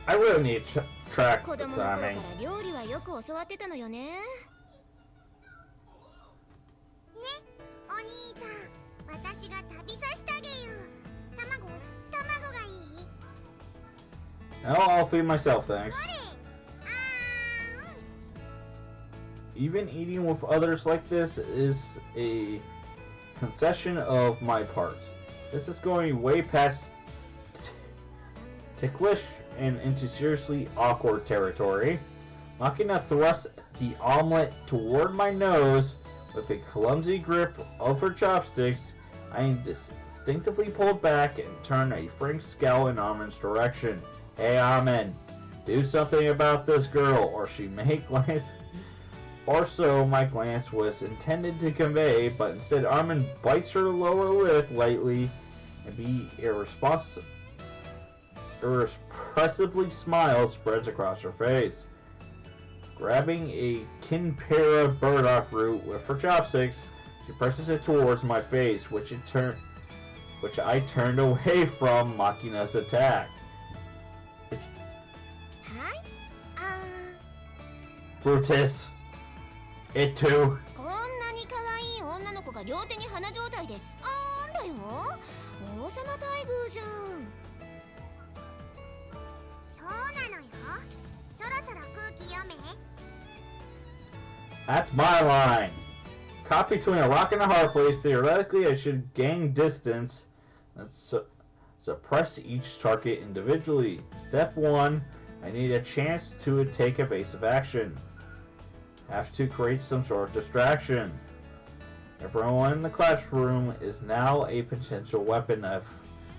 I really need to track 子 the 供の頃か timing. ら料理はよく教わってたのよね。お兄ちゃん、私が旅さしてあげよう。卵がいい？ No, I'll feed myself, thanks. あー、Even eating with others like this is a concession of my part. This is going way past ticklish and into seriously awkward territory. Makina thrusts the omelet toward my nose with a clumsy grip of her chopsticks. I instinctively pulled back and turned a frank scowl in Armin's direction. Hey, Armin, do something about this girl, or she may glance. Or so my glance was intended to convey, but instead Armin bites her lower lip lightly and irrepressibly smile spreads across her face. Grabbing a Kinpera burdock root with her chopsticks, she presses it towards my face, which I turned away from Makina's attack. はい。Brutus, it too. こんなに可愛い女の子が両手に花状態であーんだよ。王様待遇じゃん。そうなのよ。そろそろ空気読め。 That's my line. Caught between a rock and a hard place, theoretically I should gain distance and suppress each target individually. Step 1, I need a chance to take evasive action. Have to create some sort of distraction. Everyone in the classroom is now a potential weapon of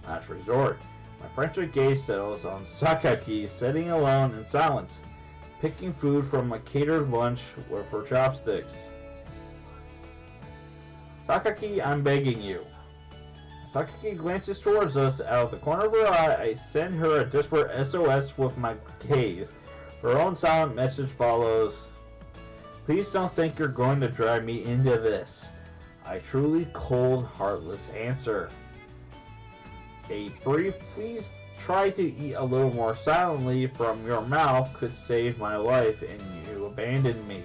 last resort. My frantic gaze settles on Sakaki sitting alone in silence, picking food from a catered lunch with her chopsticks. Sakaki, I'm begging you. Sakaki glances towards us. Out of the corner of her eye, I send her a desperate SOS with my gaze. Her own silent message follows. Please don't think you're going to drag me into this. I truly cold, heartless answer. A brief please try to eat a little more silently from your mouth could save my life, and you abandoned me.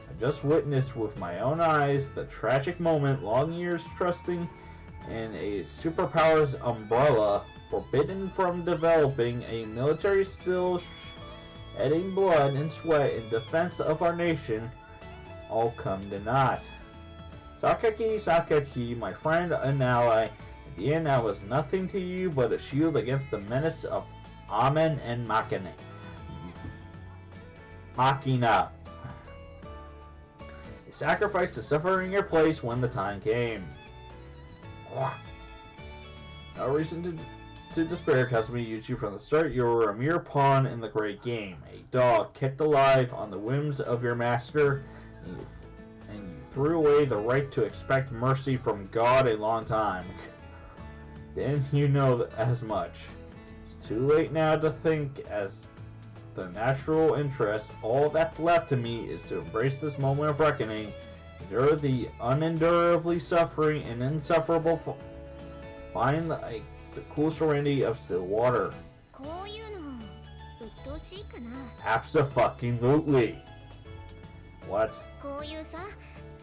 I just witnessed with my own eyes the tragic moment long years trusting in a superpower's umbrella, forbidden from developing a military still shedding blood and sweat in defense of our nation, all come to naught. Sakaki, my friend and ally, in the end I was nothing to you but a shield against the menace of Amen and Machina. A sacrifice to suffer in your place when the time came. No reason to despair, Kazumi Yuchi. From the start, you were a mere pawn in the great game. A dog kept alive on the whims of your master, and you threw away the right to expect mercy from God a long time. Then you know as much. It's too late now to think as the natural interest. All that's left to me is to embrace this moment of reckoning, endure the unendurably suffering and insufferable find the cool serenity of still water. こういうの鬱陶しいかな。 Abso-fucking-lutely. What? こういうさ、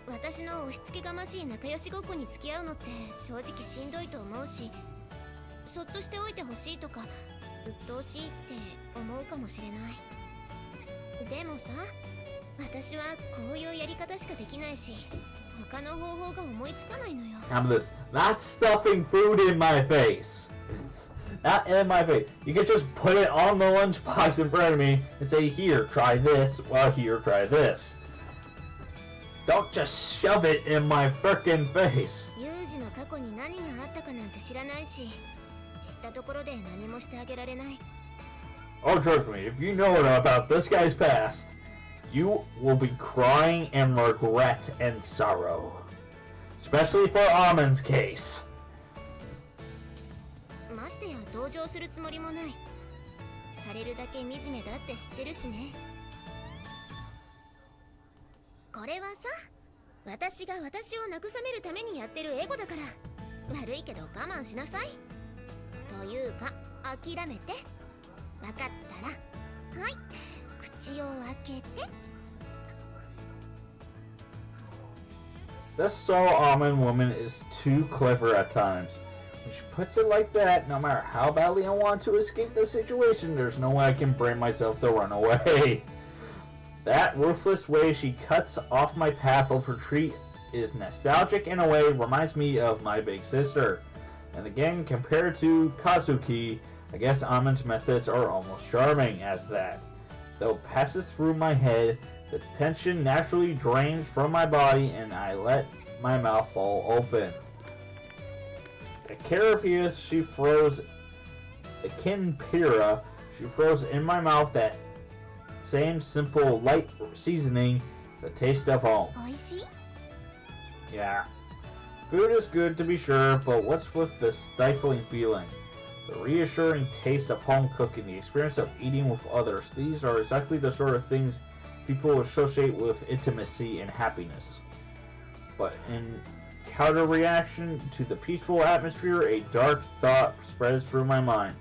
私の押し付けがましい仲良しごっこに付き合うのって正直しんどいと思うし、そっとしておいてほしいとか鬱陶しいって思うかもしれない。でもさ、私はこういうやり方しかできないし、他の方法が思いつかないのよ。 How about this? Not stuffing food in my face. Not in my face. You can just put it on the lunchbox in front of me and say, here, try this. Well, here, try this. Don't just shove it in my frickin' face. ユージの過去に何があったかなんて知らないし、知ったところで何もしてあげられない。 Oh, trust me, if you know about this guy's past, you will be crying in regret and sorrow. Especially for Amin's case. ましてや同情するつもりもない。されるだけ惨めだって知ってるしね。これはさ、私が私を慰めるためにやってるエゴだから。悪いけど我慢しなさい。というか、諦めて。わかったら。はい、口を開けて。 This soul almond woman is too clever at times. When she puts it like that, no matter how badly I want to escape the situation, there's no way I can bring myself to run away. That ruthless way she cuts off my path of retreat is nostalgic in a way, reminds me of my big sister. And again, compared to Kazuki, I guess Amon's methods are almost charming as that. Though it passes through my head, the tension naturally drains from my body and I let my mouth fall open. A carapace she froze, a kinpira she froze in my mouth, that same simple light seasoning, the taste of home. おいしい? Yeah. Food is good to be sure, but what's with the stifling feeling? The reassuring taste of home cooking, the experience of eating with others, these are exactly the sort of things people associate with intimacy and happiness. But in counter reaction to the peaceful atmosphere, a dark thought spreads through my mind.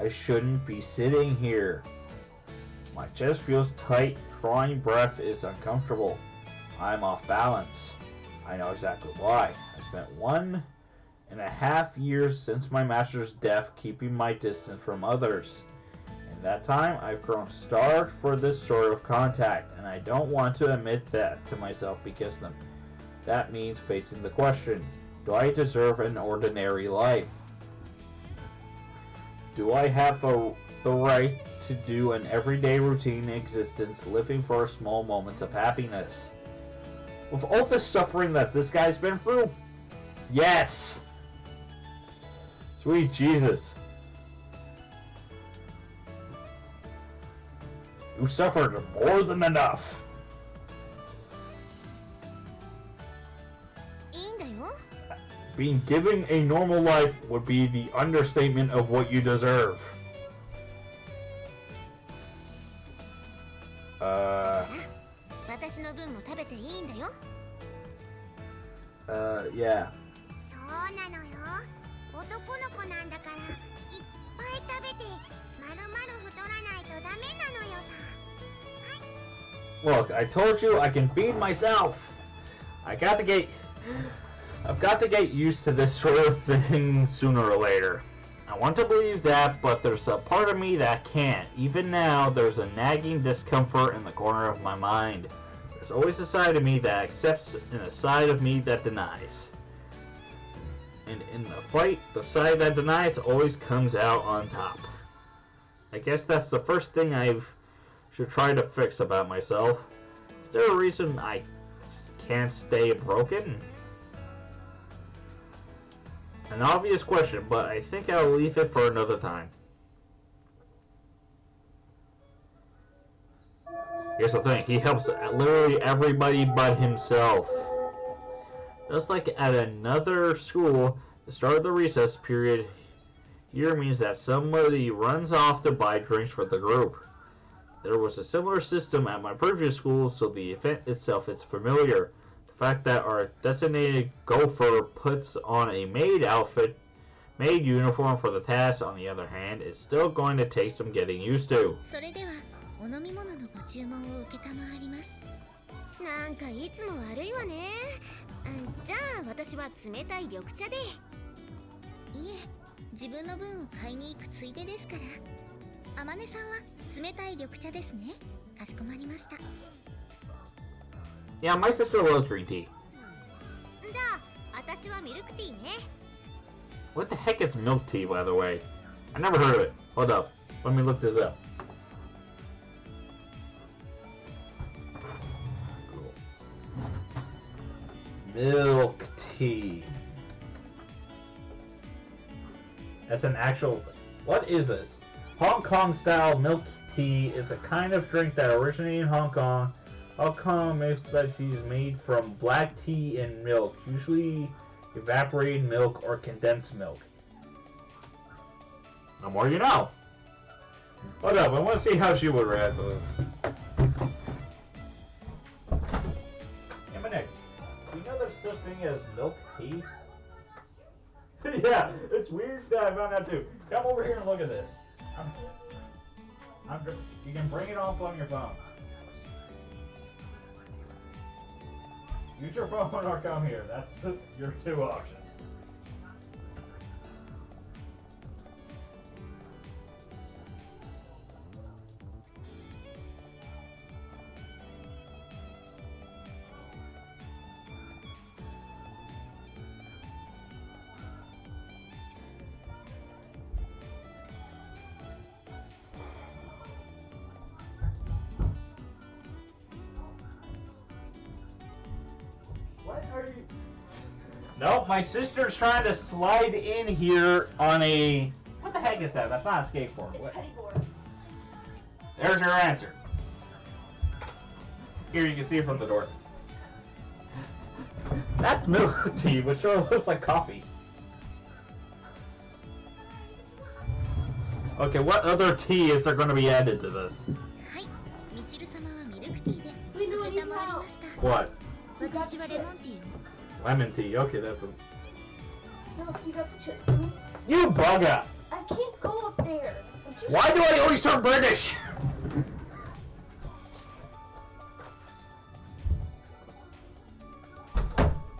I shouldn't be sitting here. My chest feels tight, drawing breath is uncomfortable. I'm off balance. I know exactly why. I spent 1.5 years since my master's death keeping my distance from others. In that time, I've grown starved for this sort of contact, and I don't want to admit that to myself because that means facing the question, do I deserve an ordinary life? Do I have the right to do an everyday routine existence, living for small moments of happiness? With all the suffering that this guy's been through? Yes! Sweet Jesus. You've suffered more than enough. いいんだよ。 Being given a normal life would be the understatement of what you deserve. だから私の分も食べていいんだよ。 Yeah. そうなのよ。男の子なんだからいっぱい食べてまるまる太らないとダメなのよさ。 Look, I told you I can feed myself. I've got to get used to this sort of thing sooner or later. I want to believe that, but there's a part of me that can't. Even now, there's a nagging discomfort in the corner of my mind. There's always a side of me that accepts and a side of me that denies. And in the fight, the side that denies always comes out on top. I guess that's the first thing I should try to fix about myself. Is there a reason I can't stay broken? An obvious question, but I think I'll leave it for another time. Here's the thing, he helps literally everybody but himself. Just like at another school, the start of the recess period here means that somebody runs off to buy drinks for the group. There was a similar system at my previous school, so the event itself is familiar. The fact that our designated gopher puts on a maid uniform for the task, on the other hand, is still going to take some getting used to. それではお飲み物のご注文を受けたまわります。なんかいつも悪いわね。じゃあ私は冷たい緑茶で。いえ、自分の分を買いに行くついでですから。あまねさんは冷たい緑茶ですね。かしこまりました。Yeah, my sister loves green tea. じゃあ私はミルクティーね。What the heck is milk tea, by the way? I never heard of it. Hold up. Let me look this up. Milk tea. That's an actual... What is this? Hong Kong style milk tea is a kind of drink that originated in Hong Kong. Hong Kong milk tea is made from black tea and milk, usually evaporated milk or condensed milk. The more you know. Hold up, I want to see how she would react to this. Dominic, do you know there's such thing as milk tea? Yeah, it's weird that I found out too. Come over here and look at this. You can bring it off on your phone. Use your phone or come here. That's your two options. What are you? Nope, my sister's trying to slide in here on a. What the heck is that? That's not a skateboard. What? There's your answer. Here, you can see it from the door. That's milk tea, but sure looks like coffee. Okay, what other tea is there going to be added to this? What? Lemon tea. Okay, that's a. No, he got the chip. You bugger! I can't go up there. Why do I always turn British?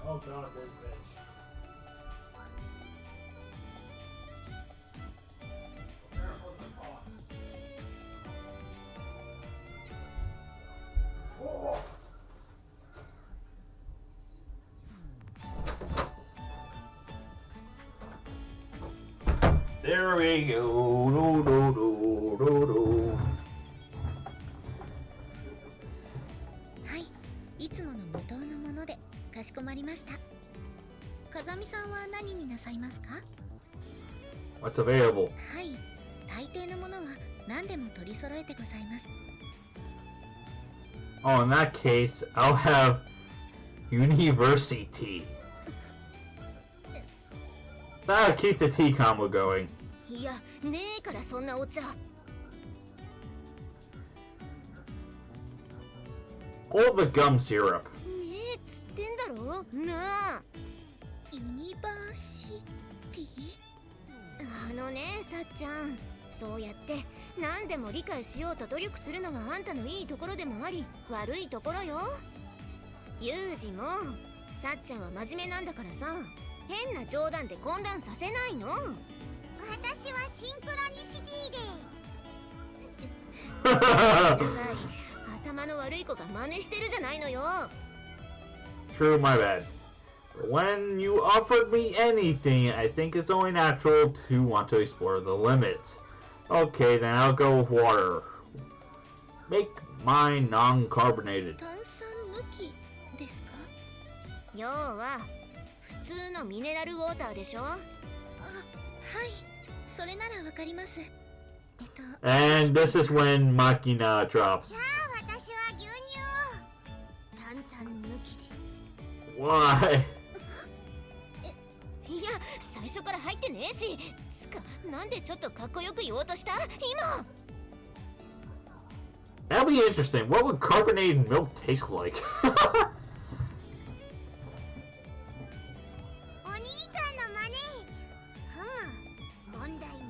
Oh god, there's bitch. There we go. Do, do, do, do, do. はい、いつもの無糖のものでかしこまりました。風見さんは何になさいますか？ What's available? はい、大抵のものは何でも取り揃えてございます。 Oh, in that case, I'll have university tea. That'll keep the tea combo going. いや、ねえからそんなお茶。All the gum syrup. ねえっつってんだろ。なあ。ユニバーシティ？ねえ、さっちゃん。そうやって何でも理解しようと努力するのはあんたのいいところでもあり、悪いところよ。ユージもさっちゃんは真面目なんだからさ、変な冗談で混乱させないの。私はシンクロニシティで。ごめんなさい。頭の悪い子が真似してるじゃないのよ。True, my bad. When you offered me anything, I think it's only natural to want to explore the limits. Okay, then I'll go with water. Make mine non-carbonated. 炭酸抜きですか？要は普通のミネラルウォーターでしょ？あ、はい。それならわかります。And this is when Machina drops. じゃあ私は牛乳を。炭酸抜きで。Why? いや、最初から入ってねえし。つか、なんでちょっとかっこよく言おうとした？今。That'd be interesting. What would carbonated milk taste like? お兄ちゃんの真似。問題ない。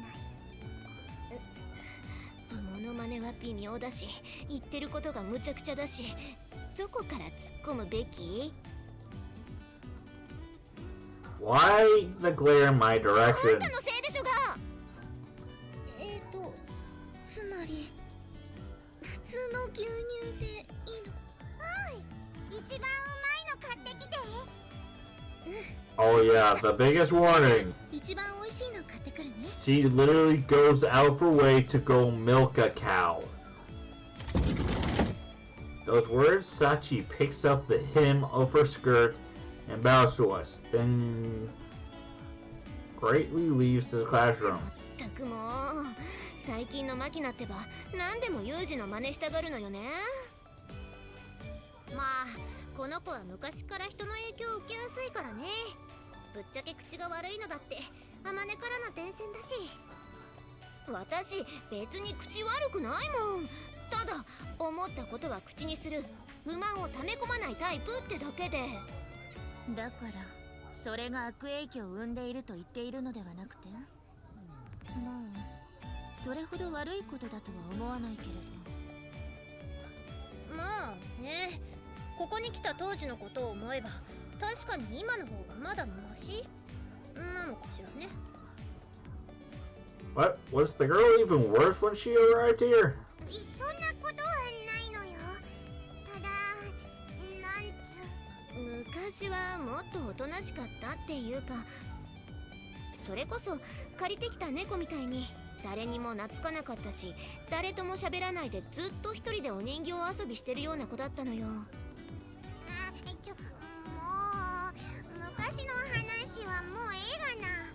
モノマネは微妙だし、言ってることがむちゃくちゃだし、どこから突っ込むべき？ Why the glare in my あん direction? たのせいでしょが。つまり普通の牛乳でいいの？一番うまいの買ってきて。Oh yeah, the biggest warning. 一番美味しいの買ってくるね。 She literally goes out of her way to go milk a cow. Those words, Sachi picks up the hem of her skirt and bows to us, then greatly leaves the classroom. たくもう最近のマキナってば何でもユージの真似したがるのよね。まあこの子は昔から人の影響を受けやすいからね。ぶっちゃけ口が悪いのだってあまねからの伝染だし。私別に口悪くないもん。ただ思ったことは口にする、不満を溜め込まないタイプってだけで。だからそれが悪影響を生んでいると言っているのではなくて、まあそれほど悪いことだとは思わないけれど。まあね、ここに来た当時のことを思えば確かに今の方がまだマシなのかしらね。 What? Was the girl even worse when she arrived here? そんなことはないのよ。ただなんつ昔はもっとおとなしかったっていうか、それこそ借りてきた猫みたいに誰にも懐かなかったし、誰とも喋らないでずっと一人でお人形遊びしてるような子だったのよ。もう昔の話はもうええがな。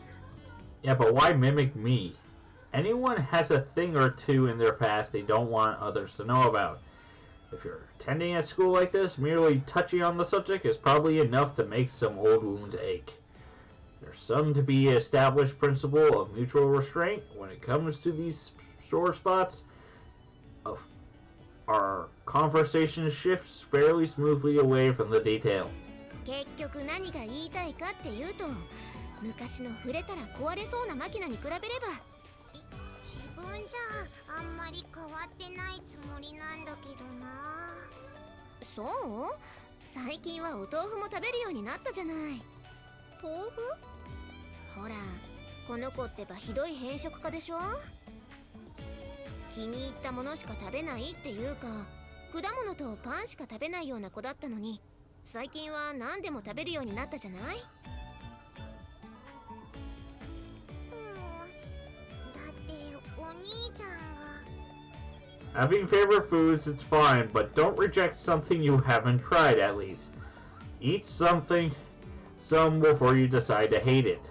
Yeah, but why mimic me? Anyone has a thing or two in their past they don't want others to know about. If you're attending at school like this, merely touching on the subject is probably enough to make some old wounds ache. There's some to be established principle of mutual restraint when it comes to these sore spots. Our conversation shifts fairly smoothly away from the detail. 結局何が言いたいかっていうと、昔の触れたら壊れそうなマキナに比べれば、自分じゃあんまり変わってないつもりなんだけどな。そう？最近はお豆腐も食べるようになったじゃない。豆腐？ほら、この子ってばひどい偏食家でしょ。気に入ったものしか食べないっていうか、果物とパンしか食べないような子だったのに、最近は何でも食べるようになったじゃない。だってお兄ちゃんが。 Having favorite foods, it's fine, but don't reject something you haven't tried at least. Eat something, some before you decide to hate it.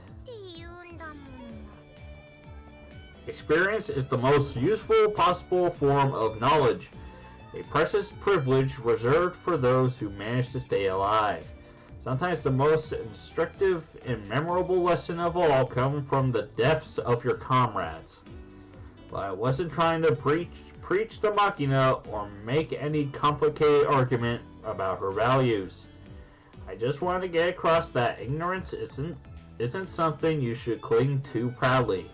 Experience is the most useful possible form of knowledge, a precious privilege reserved for those who manage to stay alive. Sometimes the most instructive and memorable lesson of all come from the deaths of your comrades. But I wasn't trying to preach to Machina or make any complicated argument about her values. I just wanted to get across that ignorance isn't something you should cling to proudly.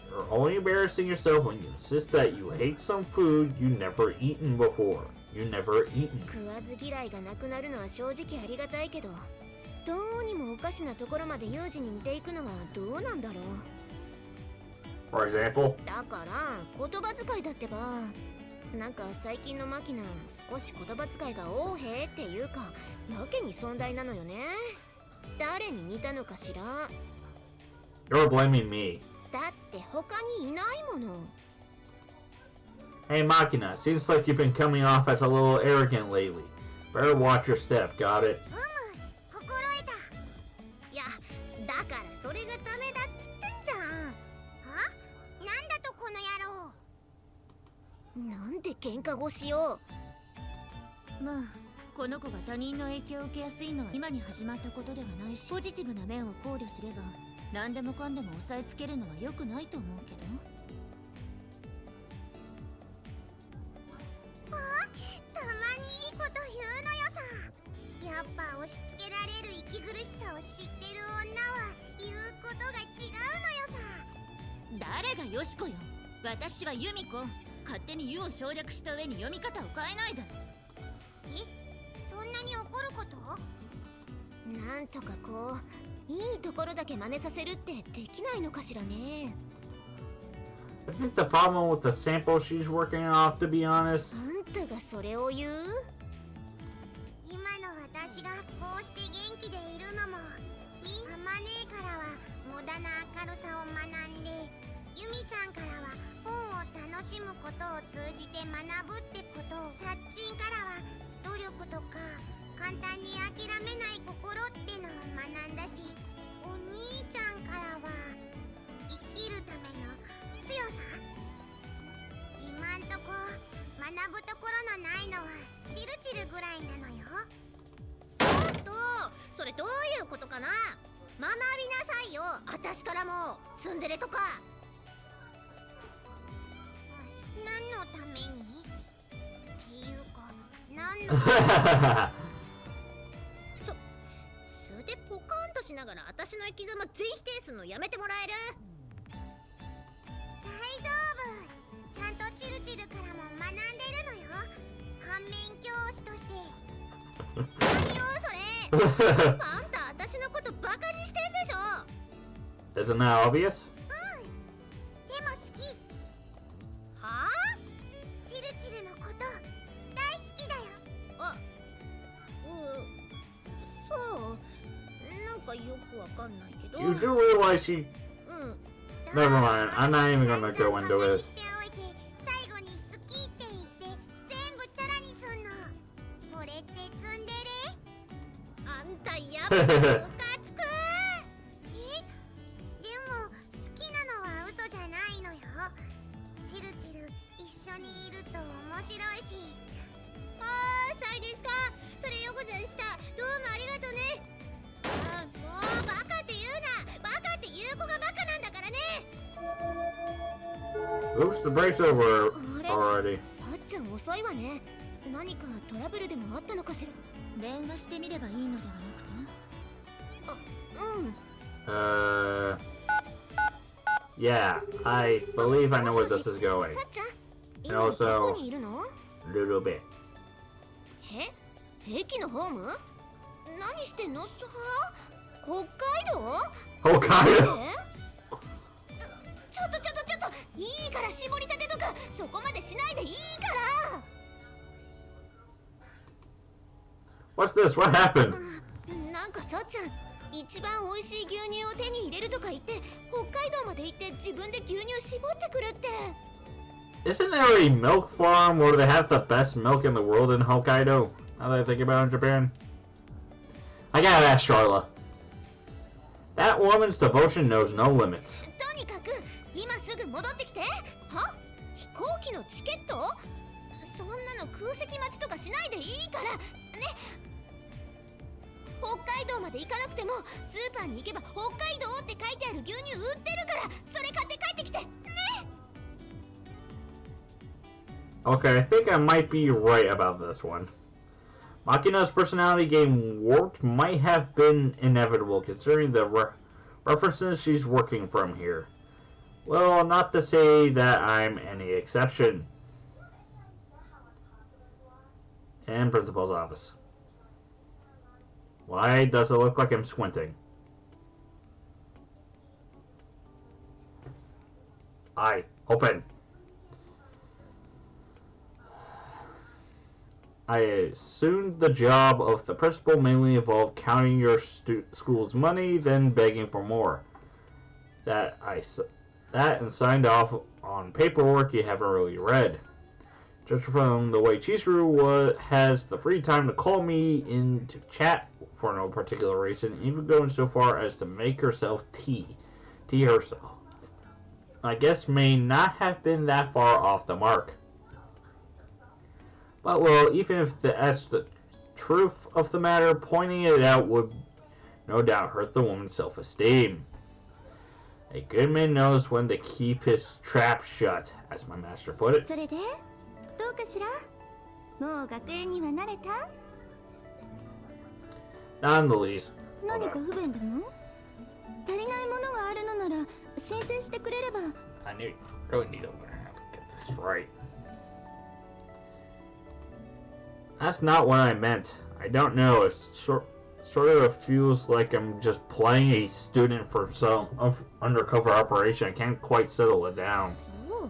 You're only embarrassing yourself when you insist that you hate some food you never eaten before. You never eaten. 食わず嫌いがなくなるのは正直ありがたいけど、どうにもおかしなところまでユージに似ていくのはどうなんだろう。 For example? だから言葉遣いだってば、なんか最近のマキナ少し言葉遣いが横柄っていうか、やけに尊大なのよね。誰に似たのかしら。 You're blaming me. だって他にいないもの。 Hey Machina, seems like you've been coming off as a little arrogant lately. Better watch your step, got it? 心得た。いや、だからそれがダメだっつってんじゃん。なんだとこの野郎。なんで喧嘩腰よ。まあこの子が他人の影響を受けやすいのは今に始まったことではないし、ポジティブな面を考慮すれば何でもかんでも押さえつけるのは良くないと思うけど。たまにいいこと言うのよさ。やっぱ押し付けられる息苦しさを知ってる女は言うことが違うのよさ。誰がよしこよ。私はユミコ。勝手に「湯」を省略した上に読み方を変えないで。そんなに怒ること？なんとかこう、いいところだけ真似させるってできないのかしらね。 I think the problem with the sample she's working off, to be honest. あんたがそれを言う？今の私がこうして元気でいるのも、みんなマネーからは無駄な明るさを学んで、ユミちゃんからは本を楽しむことを通じて学ぶってことを、サッチンからは努力とか簡単に諦めない心ってのを学んだし、お兄ちゃんからは生きるための強さ。今んとこ学ぶところのないのはチルチルぐらいなのよ。ちょっと、それどういうことかな。学びなさいよ、私からも。ツンデレとか。何のために？っていうか、何の素でポカンとしながら私の生き様全否定するのやめてもらえる？大丈夫。面教師として。何よそれ。あんた私のことバカにしてんでしょ。 Isn't that obvious? でも好き。はあ？チルチルのこと大好きだよ。あ、そうなんかよくわかんないけど。 You do realize she... うん。 Never mind, I'm not even gonna go into it. しておいて最後に好きって言って全部チャラにすんの。これってツンデレ？あんたやっぱムカつく。でも好きなのは嘘じゃないのよ。チルチル一緒にいると面白いし。ああ、そうですか。それよくぜんした。どうもありがとね。あ、もうバカって言うな。バカって言う子がバカなんだからね。 Oops, the break's over あれ already. さっちゃん遅いわね。何かトラブルでもあったのかしら。電話してみればいいのではなくて。うん。 Yeah, I believe I know where this is さ going. っちゃん、 And 今ど also こにいるの？ a little bit. 駅のホーム？何してんの？はあ？北海道？ Hokkaido! ちょっといいから絞りたてとかそこまでしないでいいから。 What's this? What happened? なんかさっちゃん、一番美味しい牛乳を手に入れるとか言って北海道まで行って自分で牛乳絞ってくるって。 Isn't there a milk farm where they have the best milk in the world in Hokkaido? Now that I think about it in Japan. I gotta ask Charla. That woman's devotion knows no limits. とにかく今すぐ戻ってきて。は？飛行機のチケット？そんなの空席待ちとかしないでいいからね。北海道まで行かなくてもスーパーに行けば北海道って書いてある牛乳売ってるからそれ買って帰ってきてね。 Okay, I think I might be right about this one. Makina's personality getting warped might have been inevitable considering the references she's working from here. Well, not to say that I'm any exception. And principal's office. Why does it look like I'm squinting? Eye, open. I assumed the job of the principal mainly involved counting your school's money, then begging for more. That and signed off on paperwork you haven't really read. Just from the way Chizuru has the free time to call me in to chat for no particular reason, even going so far as to make herself tea herself. I guess may not have been that far off the mark. But well, even if that's the truth of the matter, pointing it out would no doubt hurt the woman's self-esteem. A good man knows when to keep his trap shut, as my master put it. それでどうかしら？もう学園には慣れた？ Not in the least. 何か不便でも？足りないものがあるのなら申請してくれれば。 I really need to learn how to get this right. That's not what I meant. I don't know. It sort of feels like I'm just playing a student for some undercover operation. I can't quite settle it down. そう？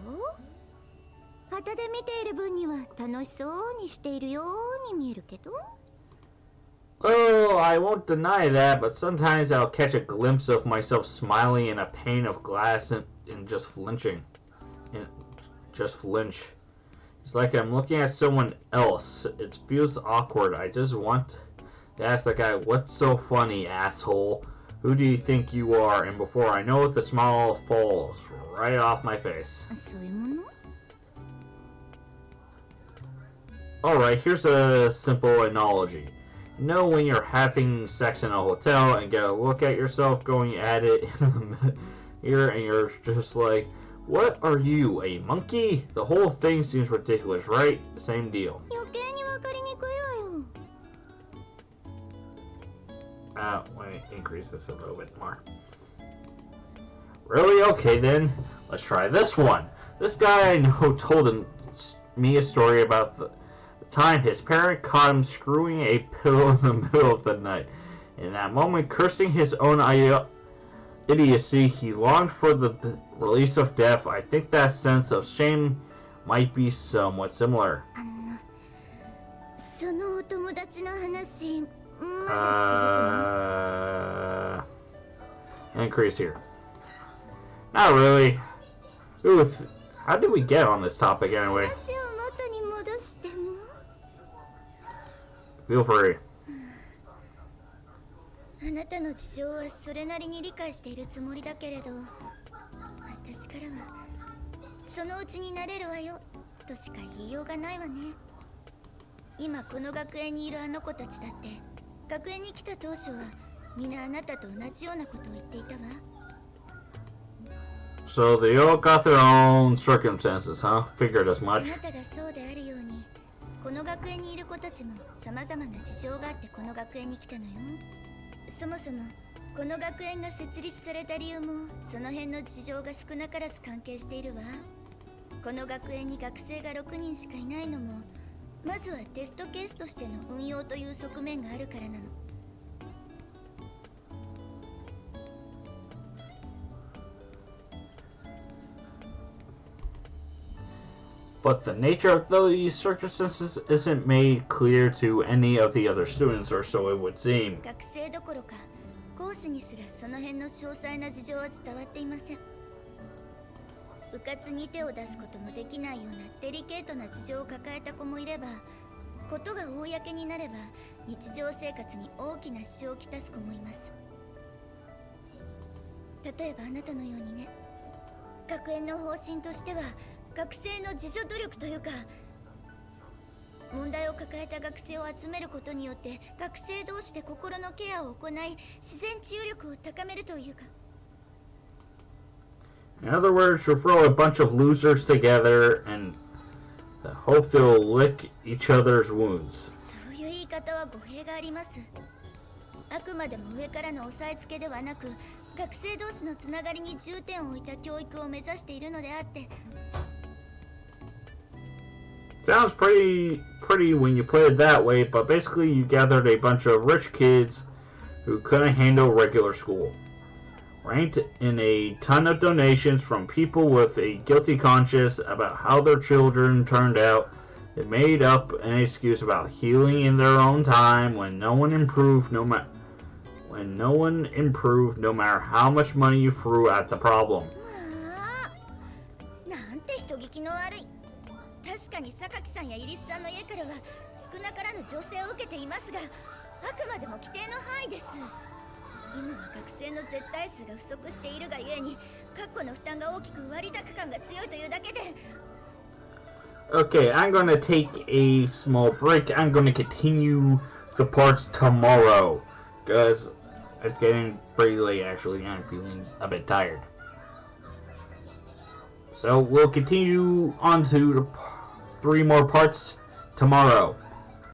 旗で見ている分には楽しそうにしているように見えるけど。 Oh, I won't deny that, but sometimes I'll catch a glimpse of myself smiling in a pane of glass and just flinching. And just flinch. It's like I'm looking at someone else. It feels awkward. I just want to ask the guy, what's so funny, asshole? Who do you think you are? And before I know it, the smile falls right off my face. そういうもの？ Alright, here's a simple analogy. You know when you're having sex in a hotel and get a look at yourself going at it in the mirror and you're just like, what are you, a monkey? The whole thing seems ridiculous, right? Same deal. 余計にわかりにくいわよ。Let me increase this a little bit more. Really? Okay then. Let's try this one. This guy I know told me a story about the time his parent caught him screwing a pillow in the middle of the night. In that moment, cursing his own idiocy, he longed for the release of death. I think that sense of shame might be somewhat similar. そのお友達の話まだ続くの？ Increase here. Not really. Ooh, how did we get on this topic anyway? 話を元に戻しても Feel free. あなたの事情はそれなりに理解しているつもりだけれど、私からはそのうちになれるわよとしか言いようがないわね。今この学園にいるあの子たちだって学園に来た当初は皆あなたと同じようなことを言っていたわ。 So they all got their own circumstances, huh? Figured as あ much. なたがそうであるようにこの学園にいる子たちも様々な事情があってこの学園に来たのよ。そもそもこの学園が設立された理由もその辺の事情が少なからず関係しているわ。この学園に学生が6人しかいないのもまずはテストケースとしての運用という側面があるからなの。 But the nature of these circumstances isn't made clear to any of the other students, or so it would seem. 学生どころか講師にすらその辺の詳細な事情は伝わっていません。部活に手を出すこともできないようなデリケートな事情を抱えた子もいれば、ことが公になれば日常生活に大きな支障をきたす子もいます。例えばあなたのようにね、学園の方針としては学生の自助努力というか、問題を抱えた学生を集めることによって学生同士で心のケアを行い自然治癒力を高めるというか。 In other words, you'll throw a bunch of losers together and hope they'll lick each other's wounds. そういう言い方は語弊があります。あくまでも上からの押さえつけではなく、学生同士のつながりに重点を置いた教育を目指しているのであって。 Sounds pretty when you put it that way, but basically you gathered a bunch of rich kids who couldn't handle regular school. Ranked in a ton of donations from people with a guilty conscience about how their children turned out. They made up an excuse about healing in their own time when no one improved no matter how much money you threw at the problem. なんて人聞きの悪い。確かに榊さんやイリスさんの家からは少なからぬ助成を受けていますが、あくまでも規定の範囲です。今は学生の絶対数が不足しているがゆえに、確固の負担が大きく割高感が強いというだけで。 Okay, I'm gonna take a small break. I'm gonna continue the parts tomorrow, because it's getting pretty late actually. I'm feeling a bit tired. So we'll continue on to the 3 more parts tomorrow.